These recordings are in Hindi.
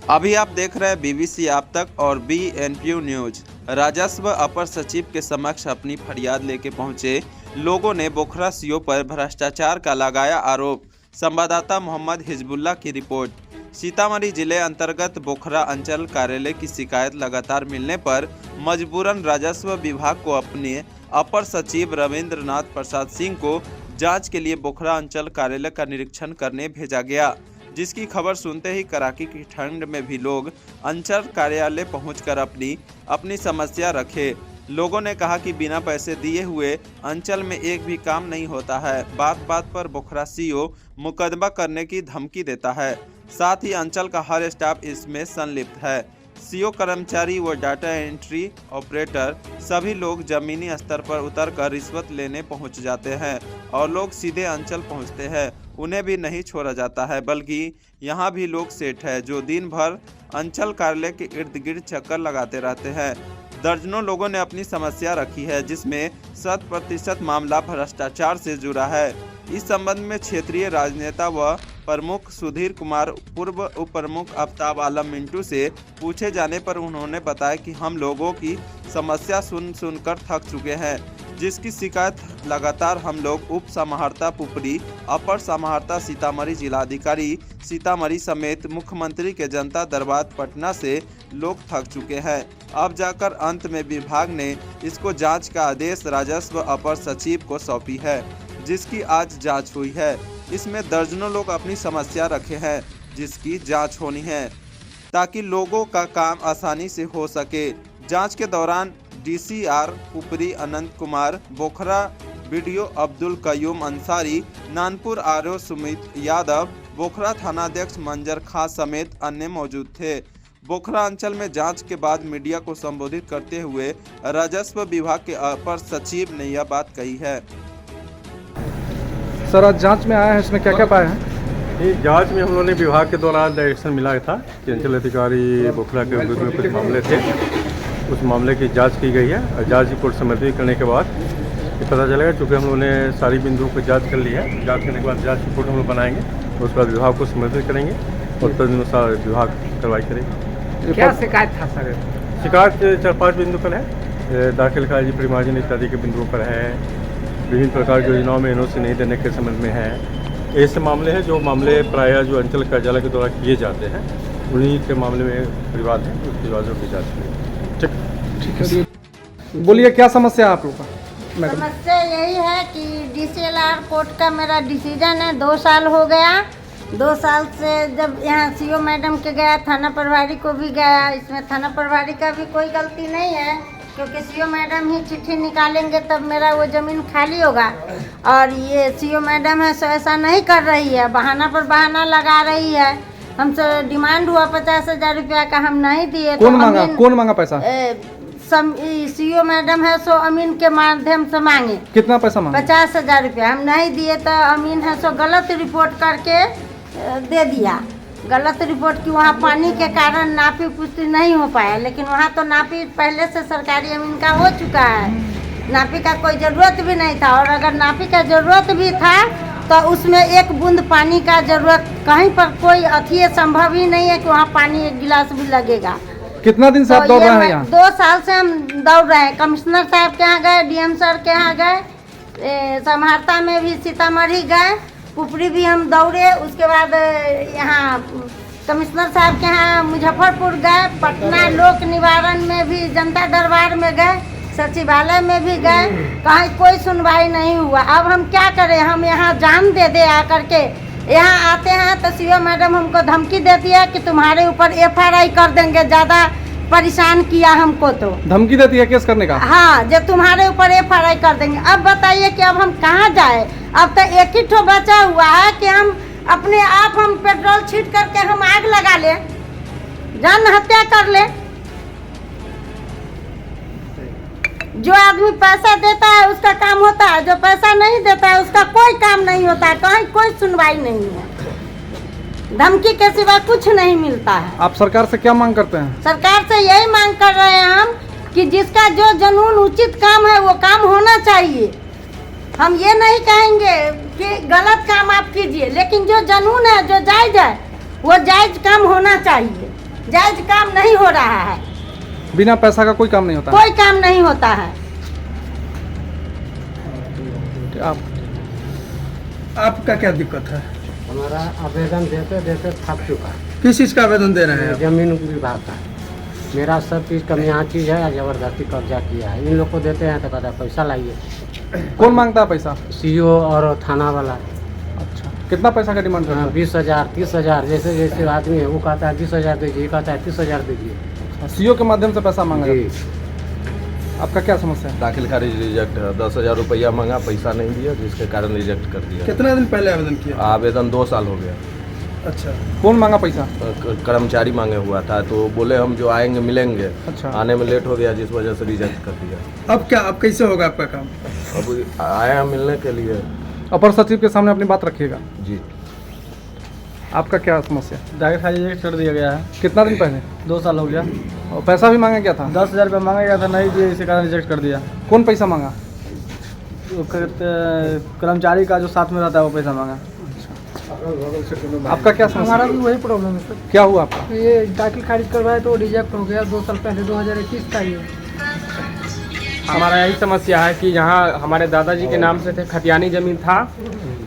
अभी आप देख रहे हैं BBC आप तक और BNPU न्यूज। राजस्व अपर सचिव के समक्ष अपनी फरियाद लेके पहुंचे लोगों ने बोखरा सीओ पर भ्रष्टाचार का लगाया आरोप। संवाददाता मोहम्मद हिजबुल्ला की रिपोर्ट। सीतामढ़ी जिले अंतर्गत बोखरा अंचल कार्यालय की शिकायत लगातार मिलने पर मजबूरन राजस्व विभाग को अपने अपर सचिव रविंद्रनाथ प्रसाद सिंह को जांच के लिए बोखरा अंचल कार्यालय का निरीक्षण करने भेजा गया, जिसकी खबर सुनते ही कड़ाके की ठंड में भी लोग अंचल कार्यालय पहुंचकर अपनी समस्या रखे। लोगों ने कहा कि बिना पैसे दिए हुए अंचल में एक भी काम नहीं होता है। बात बात पर बोखरा सीओ मुकदमा करने की धमकी देता है। साथ ही अंचल का हर स्टाफ इसमें संलिप्त है। सीओ कर्मचारी व डाटा एंट्री ऑपरेटर सभी लोग जमीनी स्तर पर उतरकर रिश्वत लेने पहुंच जाते हैं और लोग सीधे अंचल पहुंचते हैं। उन्हें भी नहीं छोड़ा जाता है, बल्कि यहां भी लोग सेठ है जो दिन भर अंचल कार्यालय के इर्द गिर्द चक्कर लगाते रहते हैं। दर्जनों लोगों ने अपनी समस्या रखी है, जिसमें 100% मामला भ्रष्टाचार से जुड़ा है। इस संबंध में क्षेत्रीय राजनेता व प्रमुख सुधीर कुमार, पूर्व उप प्रमुख आफ्ताब आलम मिंटू से पूछे जाने पर उन्होंने बताया कि हम लोगों की समस्या सुनकर थक चुके हैं, जिसकी शिकायत लगातार हम लोग उप समाहर्ता पुपरी, अपर समाहर्ता सीतामढ़ी, जिलाधिकारी सीतामढ़ी समेत मुख्यमंत्री के जनता दरबार पटना से लोग थक चुके हैं। अब जाकर अंत में विभाग ने इसको जांच का आदेश राजस्व अपर सचिव को सौंपी है, जिसकी आज जांच हुई है। इसमें दर्जनों लोग अपनी समस्या रखे हैं, जिसकी जांच होनी है ताकि लोगों का काम आसानी से हो सके। जांच के दौरान DCR पुपरी अनंत कुमार, बोखरा BDO अब्दुल कयूम अंसारी, नानपुर RO सुमित यादव, बोखरा थानाध्यक्ष मंजर खां समेत अन्य मौजूद थे। बोखरा अंचल में जांच के बाद मीडिया को संबोधित करते हुए राजस्व विभाग के अपर सचिव ने यह बात कही है। सर, आज जांच में आया है, इसमें क्या क्या पाया है? ये जांच में हम लोगों ने विभाग के द्वारा डायरेक्शन मिला था कि अंचल अधिकारी बोखरा के विरुद्ध में कुछ मामले थे, उस मामले की जांच की गई है और जांच रिपोर्ट समर्पित करने के बाद ये पता चलेगा। चूँकि हम लोगों ने सारी बिंदुओं को जांच कर ली है, जांच करने के बाद जांच रिपोर्ट हम लोग बनाएंगे, उसके बाद विभाग को समर्पित करेंगे और तदनुसार विभाग कार्रवाई करेगी। क्या शिकायत था सर? शिकायत 4-5 बिंदु पर है। दाखिल खारिज, परिमार्जन इत्यादि के बिंदुओं पर है। विभिन्न प्रकार की योजनाओं में NOC नहीं देने के संबंध में है। ऐसे मामले हैं जो मामले प्रायः जो अंचल कार्यालय के द्वारा किए जाते हैं, उन्हीं के मामले में विवाद है, उस विवादों की जांच करेंगे। ठीक है, बोलिए क्या समस्या है आप लोगों का? समस्या यही है कि DCLR कोर्ट का मेरा डिसीजन है, 2 साल हो गया। 2 साल से जब यहाँ CO मैडम के गया, थाना प्रभारी को भी गया, इसमें थाना प्रभारी का भी कोई गलती नहीं है, क्योंकि CO मैडम ही चिट्ठी निकालेंगे तब मेरा वो ज़मीन खाली होगा। और ये CO मैडम है सो ऐसा नहीं कर रही है, बहाना पर बहाना लगा रही है। हमसे डिमांड हुआ 50,000 रुपया का, हम नहीं दिए। कौन मांगा पैसा? CO मैडम है सो अमीन के माध्यम से मांगे। कितना पैसा मांगा? 50,000 रुपया। हम नहीं दिए तो अमीन है सो गलत रिपोर्ट करके दे दिया। गलत रिपोर्ट की वहाँ पानी के कारण नापी पुष्टि नहीं हो पाया, लेकिन वहाँ तो नापी पहले से सरकारी अमीन का हो चुका है, नापी का कोई ज़रूरत भी नहीं था। और अगर नापी का ज़रूरत भी था तो उसमें एक बूंद पानी का ज़रूरत कहीं पर कोई अथी संभव ही नहीं है कि वहाँ पानी 1 गिलास भी लगेगा। कितना दिन से आप दौड़ रहे हैं यहाँ? 2 साल से हम दौड़ रहे हैं। कमिश्नर साहब के यहाँ गए, DM सर के यहाँ गए, समाहर्ता में भी सीतामढ़ी गए, पुपरी भी हम दौड़े। उसके बाद यहाँ कमिश्नर साहब के यहाँ मुजफ्फरपुर गए, पटना लोक निवारण में भी जनता दरबार में गए, सचिवालय में भी गए, कहीं कोई सुनवाई नहीं हुआ। अब हम क्या करें? हम यहाँ जान दे दे आकर के यहाँ आते हैं तो CO मैडम हमको धमकी देती है कि तुम्हारे ऊपर FRI कर देंगे, ज़्यादा परेशान किया हमको। तो धमकी देती है केस करने का? हाँ, जो तुम्हारे ऊपर FRI कर देंगे। अब बताइए कि अब हम कहाँ जाए? अब तो एक ही ठो बचा हुआ है कि हम अपने आप हम पेट्रोल छीट करके हम आग लगा ले, जान हत्या कर ले। जो आदमी पैसा देता है उसका काम होता है, जो पैसा नहीं देता है उसका कोई काम नहीं होता है, कहीं कोई सुनवाई नहीं है, धमकी के सिवा कुछ नहीं मिलता है। आप सरकार से क्या मांग करते हैं? सरकार से यही मांग कर रहे हैं हम कि जिसका जो जनून उचित काम है वो काम होना चाहिए। हम ये नहीं कहेंगे कि गलत काम आप कीजिए, लेकिन जो जनून है, जो जायज है, वो जायज काम होना चाहिए। जायज काम नहीं हो रहा है, बिना पैसा का कोई काम नहीं होता कोई काम नहीं होता है। आप आपका क्या दिक्कत है? हमारा आवेदन देते देते थक चुका है। किस चीज का आवेदन दे रहे हैं आप? जमीन विभाग का मेरा सब चीज़ कम यहाँ चीज़ है, जबरदस्ती कब्जा किया है। इन लोग को देते हैं तो कहता है पैसा लाइए। कौन मांगता है पैसा? सीओ और थाना वाला। अच्छा, कितना पैसा का डिमांड करता है? 20,000 30,000 जैसे जैसे आदमी है वो कहता है 20,000 दीजिए, ये कहता है 30,000 दीजिए। सीओ के माध्यम से पैसा मांगा जी। जाता है। आपका क्या समस्या है? दाखिल खारिज रिजेक्ट है। 10,000 रुपया मांगा, पैसा नहीं दिया, जिसके कारण रिजेक्ट कर दिया। कितना दिन पहले आवेदन किया? आवेदन 2 साल हो गया। अच्छा, कौन मांगा पैसा? कर्मचारी मांगे हुआ था, तो बोले हम जो आएंगे मिलेंगे। अच्छा। आने में लेट हो गया, जिस वजह से रिजेक्ट कर दिया। अब क्या, अब कैसे होगा आपका काम? अब आए हैं मिलने के लिए। अपर सचिव के सामने अपनी बात रखिएगा। जी। आपका क्या समस्या? दाखिल खारिज रिजेक्ट कर दिया गया है। कितना दिन पहले? 2 साल हो गया। और पैसा भी मांगा गया था? 10,000 रुपये मांगा गया था, नहीं दिए, इसी कारण रिजेक्ट कर दिया। कौन पैसा मांगा? तो कर्मचारी का जो साथ में रहता है वो पैसा मांगा। आपका क्या समस्या? हमारा भी वही प्रॉब्लम है सर। क्या हुआ आपका? ये दाखिल खारिज करवाया तो रिजेक्ट हो गया 2 साल पहले, 2021 का ये। हमारा यही समस्या है कि यहाँ हमारे दादाजी के नाम से थे, खतियानी ज़मीन था,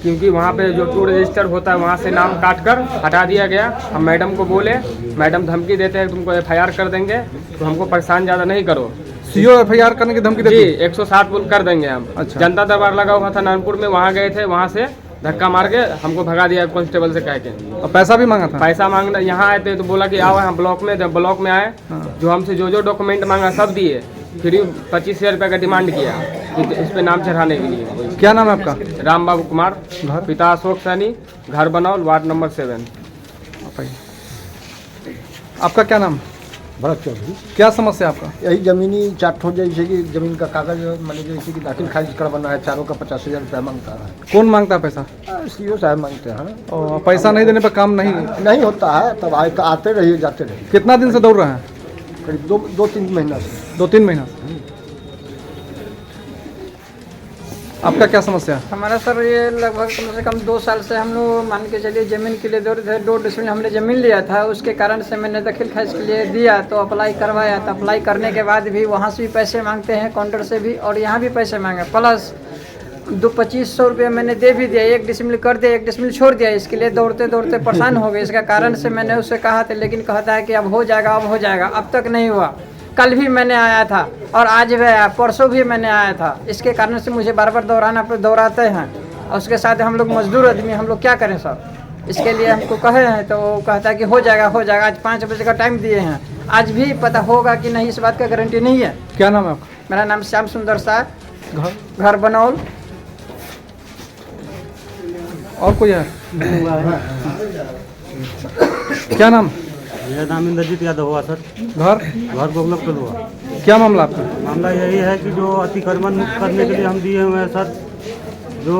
क्योंकि वहाँ पे जो टू रजिस्टर होता है वहाँ से नाम काट कर हटा दिया गया। हम मैडम को बोले, मैडम धमकी देते हैं तुमको FIR कर देंगे, तो हमको परेशान ज़्यादा नहीं करो। सीओ FIR करने की धमकी जी, देती है? 107 बोल कर देंगे हम। अच्छा। जनता दरबार लगा हुआ था नानपुर में, वहाँ गए थे, वहाँ से धक्का मार के हमको भगा दिया कांस्टेबल से कह के। और पैसा भी मांगा था? पैसा मांगना यहाँ आए थे तो बोला कि आओ हम ब्लॉक में। जब ब्लॉक में आए, जो हमसे जो डॉक्यूमेंट मांगा सब दिए, फिर 25,000 रुपये का डिमांड किया कि इस पे नाम चढ़ाने के लिए। क्या नाम है आपका? राम बाबू कुमार, पिता अशोक सैनी, घर बनौल, वार्ड नंबर 7। आपका क्या नाम? भरत चौधरी। क्या समस्या आपका? यही जमीनी चाट हो जाए, जैसे कि जमीन का कागज मान लीजिए जैसे कि दाखिल खारिज करवाना है, चारों का 50,000 रुपया मांगता है। कौन मांगता है पैसा? सीओ साहब मांगते हैं। और पैसा नहीं देने पर काम नहीं होता है, तब आते रहिए जाते रहिए। कितना दिन से दौड़ रहे हैं? करीब 2-3 महीना से। 2-3 महीना से। आपका क्या समस्या है? हमारा सर ये लगभग कम से कम 2 साल से हम लोग मान के चलिए ज़मीन के लिए दौड़ रहे थे। 2 डिसमिल हमने ज़मीन लिया था, उसके कारण से मैंने दाखिल खारिज के लिए दिया, तो अप्लाई करवाया। तो अप्लाई करने के बाद भी वहाँ से भी पैसे मांगते हैं, काउंटर से भी, और यहाँ भी पैसे मांगे। प्लस 2500 रुपये मैंने दे भी दिया, 1 डिसमिल कर दिया, 1 डिसमिल छोड़ दिया। इसके लिए दौड़ते दौड़ते परेशान हो गए। इसका कारण से मैंने उससे कहा था, लेकिन कहता है कि अब हो जाएगा, अब हो जाएगा। अब तक नहीं हुआ। कल भी मैंने आया था और आज भी आया, परसों भी मैंने आया था। इसके कारण से मुझे बार बार दौड़ाते हैं, और उसके साथ हम लोग मजदूर आदमी, हम लोग क्या करें सर? इसके लिए हमको कहे हैं तो वो कहता है कि हो जाएगा हो जाएगा। आज 5 बजे का टाइम दिए हैं, आज भी पता होगा कि नहीं, इस बात का गारंटी नहीं है। क्या नाम है आपका? मेरा नाम श्याम सुंदर शाह, घर बनौल। और कोई है? क्या नाम? मेरा नाम इंद्रजीत यादव हुआ सर। घर गोगलकपुर हुआ। क्या मामला आपका? मामला यही है कि जो अतिक्रमण मुक्त करने के लिए हम दिए हुए हैं सर, जो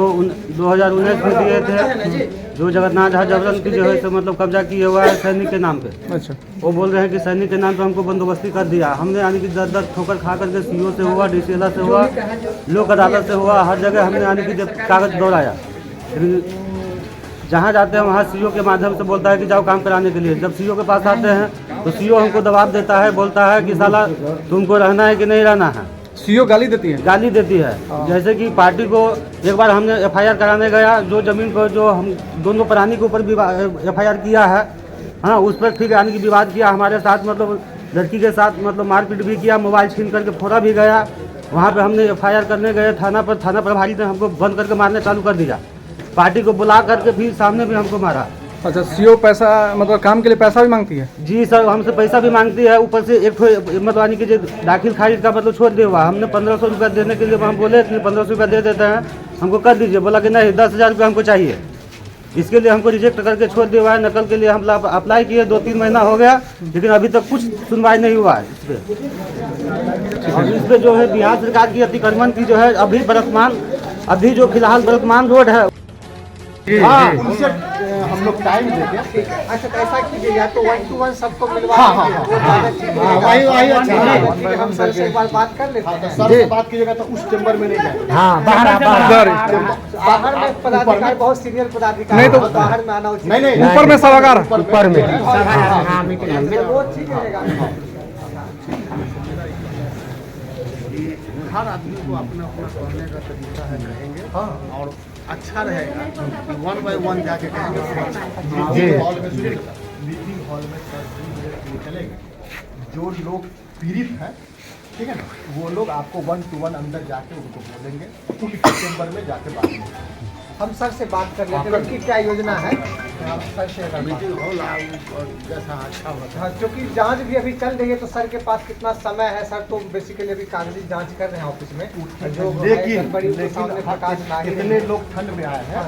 2019 में दिए थे, जो जगन्नाथ जबरन की जो है तो मतलब कब्जा किया हुआ है सैनिक के नाम पे। अच्छा। वो बोल रहे हैं कि सैनिक के नाम पे हमको बंदोबस्ती कर दिया। हमने यानी कि दर ठोकर खा करके सीओ से हुआ, DCLR से हुआ, लोक अदालत से हुआ, हर जगह हमने यानी कि जब कागज दौड़ाया, लेकिन जहाँ जाते हैं वहाँ सीओ के माध्यम से बोलता है कि जाओ काम कराने के लिए। जब सीओ के पास आते हैं तो सीओ हमको दबाव देता है, बोलता है कि साला तुमको रहना है कि नहीं रहना है। सीओ गाली देती है? गाली देती है। जैसे कि पार्टी को एक बार हमने FIR कराने गया, जो जमीन पर जो हम दोनों प्राणी के ऊपर FIR किया है, हाँ, उस पर ठीक यानी कि विवाद किया हमारे साथ, मतलब लड़की के साथ मतलब मारपीट भी किया, मोबाइल छीन करके फोड़ा भी गया। वहाँ पर हमने FIR करने गए थाना पर, थाना प्रभारी ने हमको बंद करके मारने चालू कर दिया। पार्टी को बुला करके फिर सामने भी हमको मारा। अच्छा, सीओ पैसा मतलब काम के लिए पैसा भी मांगती है? जी सर, हमसे पैसा भी मांगती है, ऊपर से एक मतलब यानी कि दाखिल खारिज का मतलब छोड़ दिया हुआ। हमने 1500 रुपया देने के लिए हम बोले कि 1500 रुपया दे देते हैं, हमको कर दीजिए। बोला कि नहीं, 10,000 रुपया हमको चाहिए। इसके लिए हमको रिजेक्ट करके छोड़ दिया हुआ है। नकल के लिए हम अप्लाई किए, 2-3 महीना हो गया, लेकिन अभी तक कुछ सुनवाई नहीं हुआ है इस पर। और इस पर जो है बिहार सरकार की अतिक्रमण की जो है अभी जो फिलहाल वर्तमान रोड है उनसे हम लोग टाइम देंगे। अच्छा तो ऐसा कीजिएगा तो 1 to 1 सबको मिलवा वही हम सर से एक बार बात कर लेते हैं। सर से बात कीजिएगा तो उस चैम्बर में नहीं जाएगा। हाँ बाहर में पदाधिकारी बहुत सीनियर पदाधिकारी नहीं तो बाहर में आना उचित नहीं ऊपर में सभागार ऊपर में वो ठीक रहेगा। हर आदमी को अपना अपना कहने का तरीका है कहेंगे और अच्छा रहेगा कि 1 by 1 जाके कहेंगे। मीटिंग हॉल में निकलेंगे जो लोग पीड़ित हैं, ठीक है ना, वो लोग आपको 1 to 1 अंदर जाके उनको बोलेंगे, उनके चैम्बर में जाके बात करेंगे। हम सर से बात कर लेते हैं उनकी क्या योजना है। आप सर से मीटिंग हॉल जैसा अच्छा होता है क्योंकि जांच भी अभी चल रही है तो सर के पास कितना समय है सर, तो बेसिकली अभी कागजी जांच कर रहे हैं ऑफिस में जो कितने लोग ठंड में आए हैं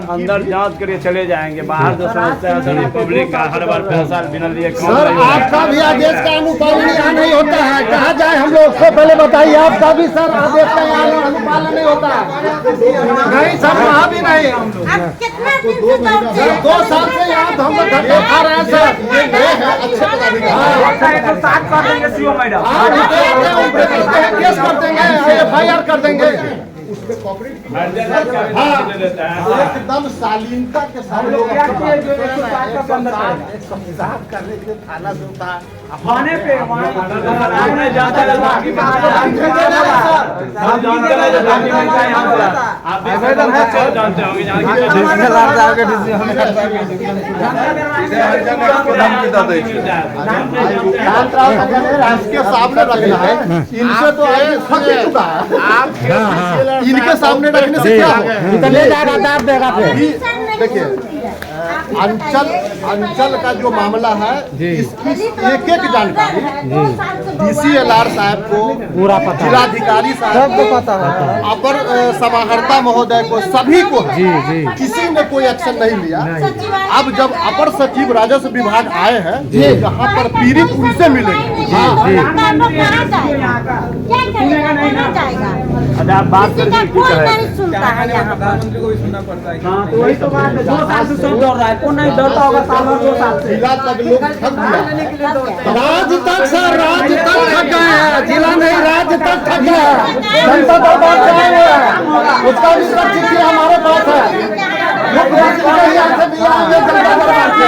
अंदर जांच करके चले जाएंगे, बाहर जो समस्या है पब्लिक का हर बार पैसा बिना लिए सर आपका भी आदेश का अनुपालन यहाँ नहीं होता है। कहाँ जाए हम लोग उससे पहले बताइए, आपका भी सर आदेश का यहाँ अनुपालन नहीं होता है। नहीं सर वहाँ भी नहीं हम लोग कितना दिन से दौड़ते हैं? 2 साल से यहाँ तो हम लोग धक्के खा रहे हैं सर। ये नए हैं अच्छे पदाधिकारी केस कर देंगे, FIR कर देंगे उसमें एकदम शालीनता के साथ लोग करने के लिए थाना से होता है थाने पे इसके सामने रखना है, इनसे तो फट चुका है। इनके सामने रखने से क्या होगा? देखिए अंचल का जो मामला है इसकी एक एक जानकारी DCLR साहब को पूरा पता, जिलाधिकारी साहब को पता है, अपर समाहर्ता महोदय को, सभी को जी। किसी ने कोई एक्शन नहीं लिया। अब जब अपर सचिव राजस्व विभाग आए हैं यहाँ पर पीड़ित उनसे मिलेंगे। आप बात कोई नहीं सुनता है यहाँ पर। को भी सुनना पड़ता है। तो वही तो बात है, 2 साल से सब दौड़ रहा है, कौन नहीं दौड़ता होगा साल और 2 साल से। जिला तक लोग थक गया, राज्य तक सर, राज्य तक थक गए हैं, जिला नहीं राज्य तक थक गया है। जनता दरबार से आए हुए हैं, उसका भी सब चिट्ठी हमारे पास है। मुख्यमंत्री के यहाँ से भी आएंगे जनता दरबार से।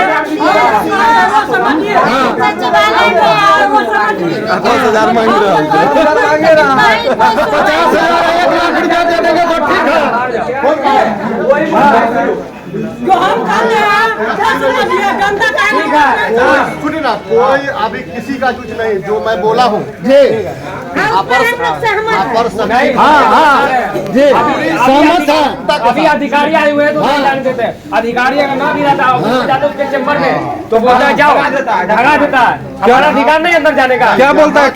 10,000 मांग रहे हैं, 50,000 1 लाख रुपया दे देंगे तो ठीक है। जो हम कहते हैं सुनिए ना, कोई अभी किसी का कुछ नहीं, जो मैं बोला हूँ अभी अधिकारी आए हुए हैं तो नहीं जाने देते। अधिकारी अगर ना भी रहता जाते उसके चैम्बर में तो बोलता है जाओ, भगा देता है। हमारा अधिकार नहीं अंदर जाने का। क्या बोलता है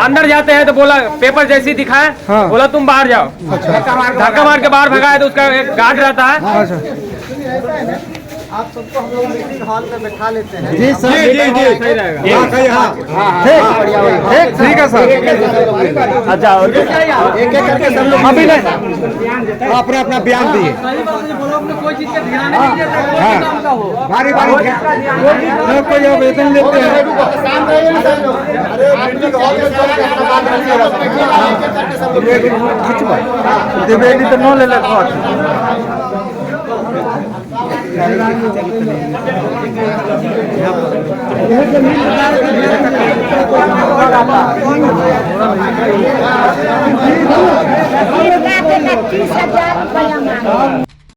अंदर जाते हैं तो बोला पेपर जैसी दिखाए, बोला तुम बाहर जाओ, धक्का मार के बाहर भगाए तो उसका एक गार्ड रहता है। आप सबको हम लोग मीटिंग हॉल में बैठा लेते हैं। जी सर, जी ठीक है सर। अच्छा एक एक करके सब लोग अभी नहीं अपना अपना बयान दिए। कोई चीज का ध्यान नहीं देता, कोई काम का हो बारी कोई वेतन लेते हैं। द्विवेदी तो न ले लगा ₹30,000 मांगे।